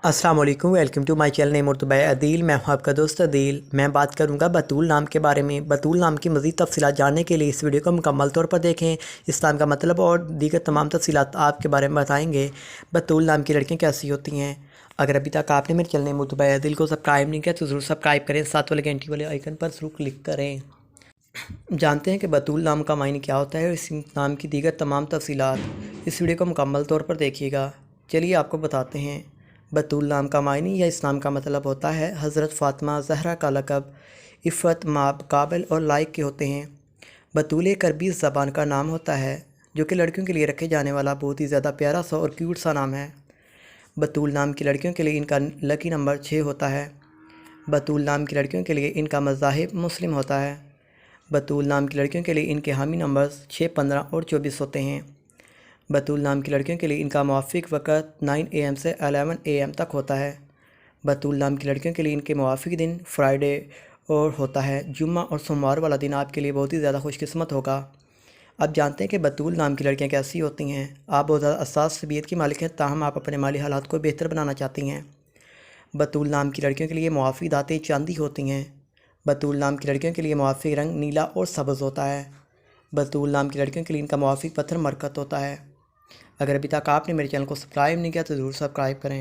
السلام علیکم، welcome to my channel name Urdu by Adeel. میں ہوں آپ کا دوست عدیل۔ میں بات کروں گا بطول نام کے بارے میں۔ بطول نام کی مزید تفصیلات جاننے کے لیے اس ویڈیو کو مکمل طور پر دیکھیں۔ اس نام کا مطلب اور دیگر تمام تفصیلات آپ کے بارے میں بتائیں گے۔ بطول نام کی لڑکیاں کیسی ہوتی ہیں؟ اگر ابھی تک آپ نے میرے چینل نیم اردو بائی عدیل کو سبسکرائب نہیں کیا تو ضرور سبسکرائب کریں، ساتھ والے گھنٹی والے آئیکن پر ضرور کلک کریں۔ جانتے ہیں کہ بطول نام کا معنی کیا ہوتا ہے اور اس نام کی دیگر تمام تفصیلات۔ اس ویڈیو کو مکمل طور پر دیکھیے گا۔ چلیے آپ کو بتاتے ہیں۔ بطول نام کا معنی یا اس نام کا مطلب ہوتا ہے حضرت فاطمہ زہرا کا لقب عفت، ماب، قابل اور لائق کے ہوتے ہیں۔ بطول ایک عربی زبان کا نام ہوتا ہے جو کہ لڑکیوں کے لیے رکھے جانے والا بہت ہی زیادہ پیارا سا اور کیوٹ سا نام ہے۔ بطول نام کی لڑکیوں کے لیے ان کا لکی نمبر 6 ہوتا ہے۔ بطول نام کی لڑکیوں کے لیے ان کا مذاہب مسلم ہوتا ہے۔ بطول نام کی لڑکیوں کے لیے ان کے حامی نمبرز 6، 15 اور 24 ہوتے ہیں۔ بطول نام کی لڑکیوں کے لیے ان کا موافق وقت 9 AM سے 11 AM تک ہوتا ہے۔ بطول نام کی لڑکیوں کے لیے ان کے موافق دن فرائیڈے اور ہوتا ہے۔ جمعہ اور سوموار والا دن آپ کے لیے بہت ہی زیادہ خوش قسمت ہوگا۔ اب جانتے ہیں کہ بطول نام کی لڑکیاں کیسی ہوتی ہیں۔ آپ بہت زیادہ حساس طبیعت کی مالک ہیں، تاہم آپ اپنے مالی حالات کو بہتر بنانا چاہتی ہیں۔ بطول نام کی لڑکیوں کے لیے موافق دھاتیں چاندی ہوتی ہیں۔ بطول نام کی لڑکیوں کے لیے موافق رنگ نیلا اور سبز ہوتا ہے۔ بطول نام کی لڑکیوں کے لیے ان کا موافق پتھر مرکت ہوتا ہے۔ اگر ابھی تک آپ نے میرے چینل کو سبسکرائب نہیں کیا تو ضرور سبسکرائب کریں۔